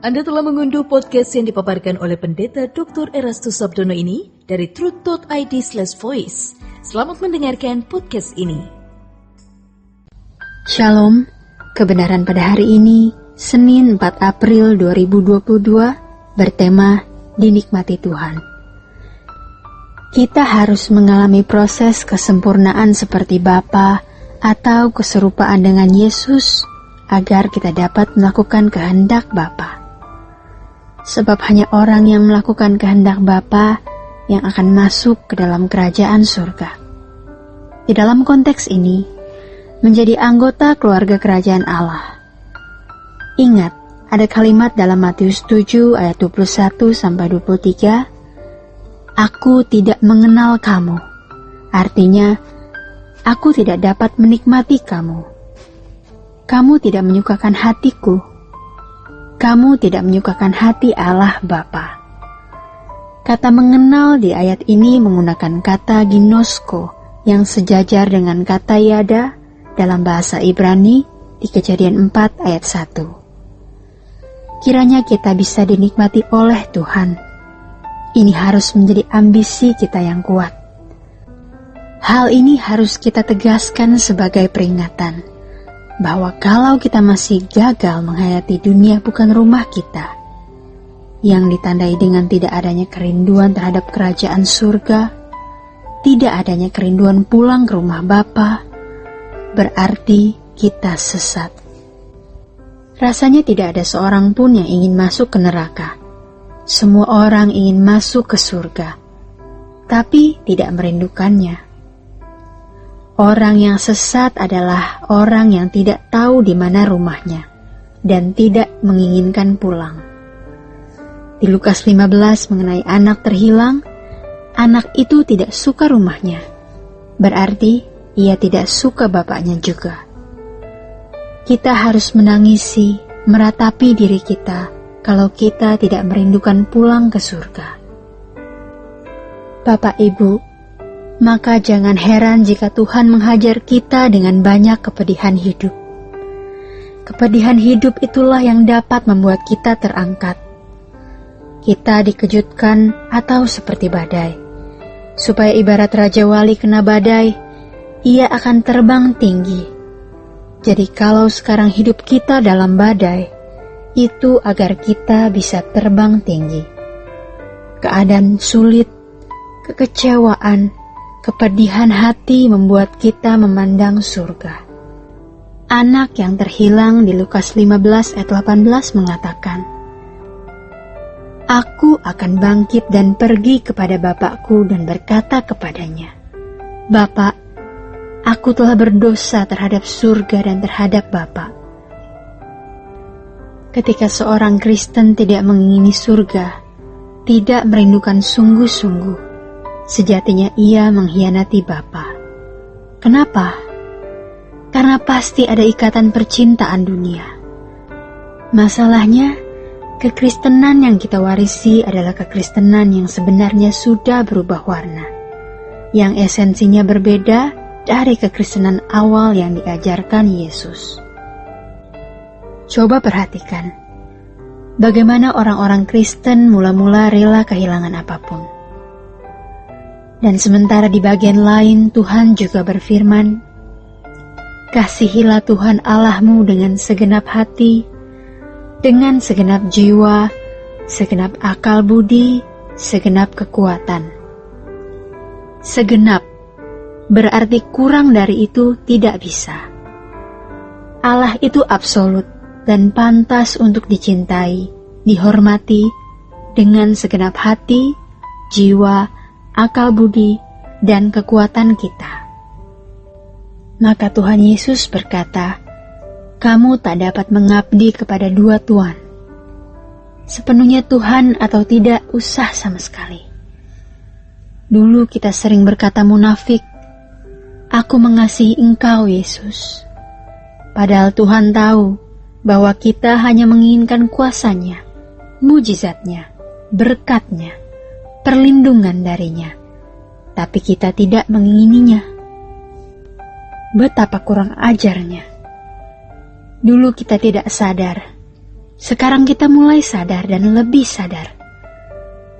Anda telah mengunduh podcast yang dipaparkan oleh Pendeta Dr. Erastus Sabdono ini dari truth.id/voice. Selamat mendengarkan podcast ini. Shalom, kebenaran pada hari ini, Senin 4 April 2022, bertema Dinikmati Tuhan. Kita harus mengalami proses kesempurnaan seperti Bapa atau keserupaan dengan Yesus agar kita dapat melakukan kehendak Bapa. Sebab hanya orang yang melakukan kehendak Bapa yang akan masuk ke dalam kerajaan surga. Di dalam konteks ini, menjadi anggota keluarga kerajaan Allah. Ingat, ada kalimat dalam Matius 7 ayat 21-23, "Aku tidak mengenal kamu." Artinya, aku tidak dapat menikmati kamu. Kamu tidak menyukakan hatiku. Kamu tidak menyukakan hati Allah Bapa. Kata mengenal di ayat ini menggunakan kata ginosko yang sejajar dengan kata yada dalam bahasa Ibrani di Kejadian 4 ayat 1. Kiranya kita bisa dinikmati oleh Tuhan. Ini harus menjadi ambisi kita yang kuat. Hal ini harus kita tegaskan sebagai peringatan bahwa kalau kita masih gagal menghayati dunia bukan rumah kita, yang ditandai dengan tidak adanya kerinduan terhadap kerajaan surga, tidak adanya kerinduan pulang ke rumah Bapa, berarti kita sesat. Rasanya tidak ada seorang pun yang ingin masuk ke neraka. Semua orang ingin masuk ke surga, tapi tidak merindukannya. Orang yang sesat adalah orang yang tidak tahu di mana rumahnya dan tidak menginginkan pulang. Di Lukas 15 mengenai anak terhilang, anak itu tidak suka rumahnya. Berarti ia tidak suka bapaknya juga. Kita harus menangisi, meratapi diri kita kalau kita tidak merindukan pulang ke surga. Bapak Ibu, maka jangan heran jika Tuhan menghajar kita dengan banyak kepedihan hidup. Kepedihan hidup itulah yang dapat membuat kita terangkat. Kita dikejutkan atau seperti badai. Supaya ibarat Raja Wali kena badai, ia akan terbang tinggi. Jadi kalau sekarang hidup kita dalam badai, itu agar kita bisa terbang tinggi. Keadaan sulit, kekecewaan, kepedihan hati membuat kita memandang surga. Anak yang terhilang di Lukas 15 ayat 18 mengatakan, "Aku akan bangkit dan pergi kepada Bapakku dan berkata kepadanya, Bapak, aku telah berdosa terhadap surga dan terhadap Bapa." Ketika seorang Kristen tidak mengingini surga, tidak merindukan sungguh-sungguh, sejatinya ia mengkhianati Bapa. Kenapa? Karena pasti ada ikatan percintaan dunia. Masalahnya, kekristenan yang kita warisi adalah kekristenan yang sebenarnya sudah berubah warna, yang esensinya berbeda dari kekristenan awal yang diajarkan Yesus. Coba perhatikan, bagaimana orang-orang Kristen mula-mula rela kehilangan apapun. Dan sementara di bagian lain Tuhan juga berfirman, "Kasihilah Tuhan Allahmu dengan segenap hati, dengan segenap jiwa, segenap akal budi, segenap kekuatan." Segenap berarti kurang dari itu tidak bisa. Allah itu absolut dan pantas untuk dicintai, dihormati dengan segenap hati, jiwa, akal budi, dan kekuatan kita. Maka Tuhan Yesus berkata, "Kamu tak dapat mengabdi kepada dua tuan. Sepenuhnya Tuhan atau tidak usah sama sekali." Dulu kita sering berkata munafik, "Aku mengasihi Engkau, Yesus." Padahal Tuhan tahu bahwa kita hanya menginginkan kuasa-Nya, mujizat-Nya, berkat-Nya, perlindungan darinya, tapi kita tidak mengingininya. Betapa kurang ajarnya. Dulu kita tidak sadar Sekarang kita mulai sadar dan lebih sadar.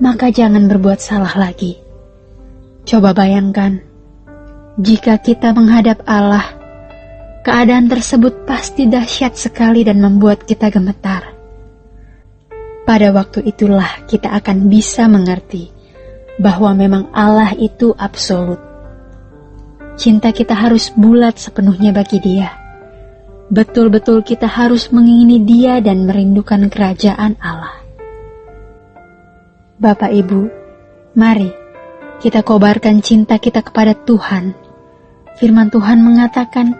Maka jangan berbuat salah lagi. Coba bayangkan, jika kita menghadap Allah, keadaan tersebut pasti dahsyat sekali dan membuat kita gemetar. Pada waktu itulah kita akan bisa mengerti bahwa memang Allah itu absolut. Cinta kita harus bulat sepenuhnya bagi Dia. Betul-betul kita harus mengingini Dia dan merindukan kerajaan Allah. Bapak Ibu, mari kita kobarkan cinta kita kepada Tuhan. Firman Tuhan mengatakan,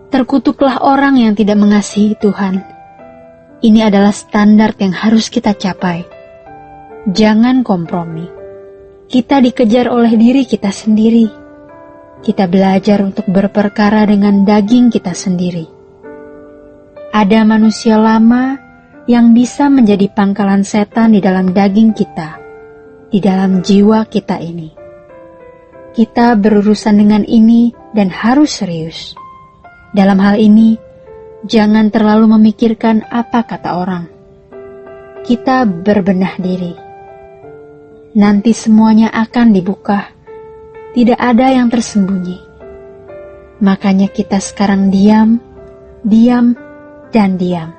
terkutuklah orang yang tidak mengasihi Tuhan. Ini adalah standar yang harus kita capai. Jangan kompromi. Kita dikejar oleh diri kita sendiri. Kita belajar untuk berperkara dengan daging kita sendiri. Ada manusia lama yang bisa menjadi pangkalan setan di dalam daging kita, di dalam jiwa kita ini. Kita berurusan dengan ini dan harus serius. Dalam hal ini, jangan terlalu memikirkan apa kata orang. Kita berbenah diri. Nanti semuanya akan dibuka. Tidak ada yang tersembunyi. Makanya kita sekarang diam, dan diam.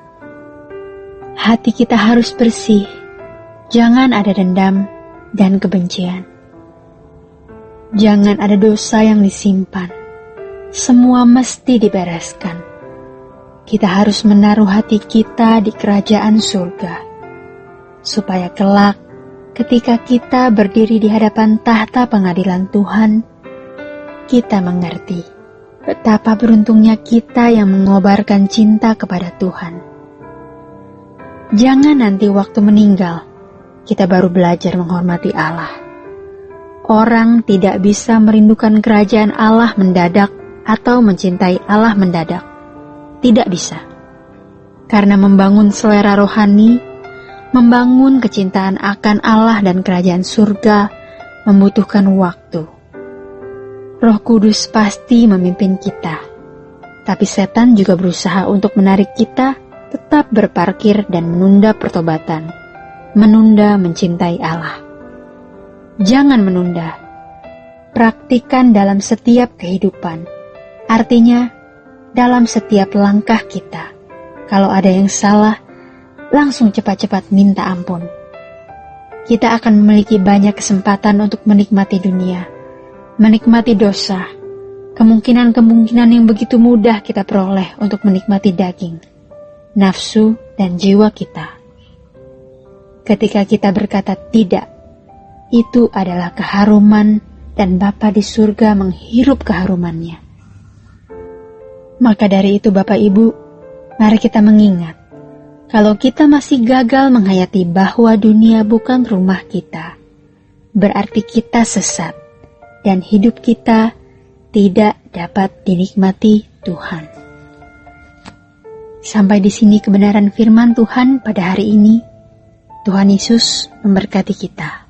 Hati kita harus bersih. Jangan ada dendam dan kebencian. Jangan ada dosa yang disimpan. Semua mesti dibereskan. Kita harus menaruh hati kita di kerajaan surga, supaya kelak ketika kita berdiri di hadapan tahta pengadilan Tuhan, kita mengerti betapa beruntungnya kita yang mengobarkan cinta kepada Tuhan. Jangan nanti waktu meninggal, kita baru belajar menghormati Allah. Orang tidak bisa merindukan kerajaan Allah mendadak atau mencintai Allah mendadak. Tidak bisa. Karena membangun selera rohani, membangun kecintaan akan Allah dan kerajaan surga membutuhkan waktu. Roh Kudus pasti memimpin kita. Tapi setan juga berusaha untuk menarik kita tetap berparkir dan menunda pertobatan. Menunda mencintai Allah. Jangan menunda. Praktikan dalam setiap kehidupan. Artinya, dalam setiap langkah kita. Kalau ada yang salah, langsung cepat-cepat minta ampun. Kita akan memiliki banyak kesempatan untuk menikmati dunia, menikmati dosa, kemungkinan-kemungkinan yang begitu mudah kita peroleh untuk menikmati daging, nafsu, dan jiwa kita. Ketika kita berkata tidak, itu adalah keharuman dan Bapa di surga menghirup keharumannya. Maka dari itu Bapak Ibu, mari kita mengingat, kalau kita masih gagal menghayati bahwa dunia bukan rumah kita, berarti kita sesat dan hidup kita tidak dapat dinikmati Tuhan. Sampai di sini kebenaran firman Tuhan pada hari ini. Tuhan Yesus memberkati kita.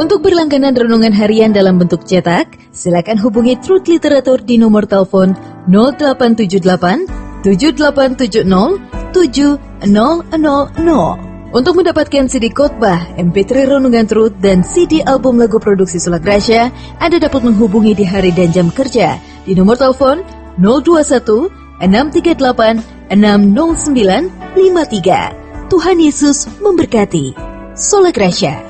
Untuk berlangganan renungan harian dalam bentuk cetak, silakan hubungi Truth Literatur di nomor telepon 0878 7870 7000. Untuk mendapatkan CD khotbah, MP3 renungan Truth, dan CD album lagu produksi Sola Gracia, Anda dapat menghubungi di hari dan jam kerja di nomor telepon 021 638 60953. Tuhan Yesus memberkati. Sola Gracia.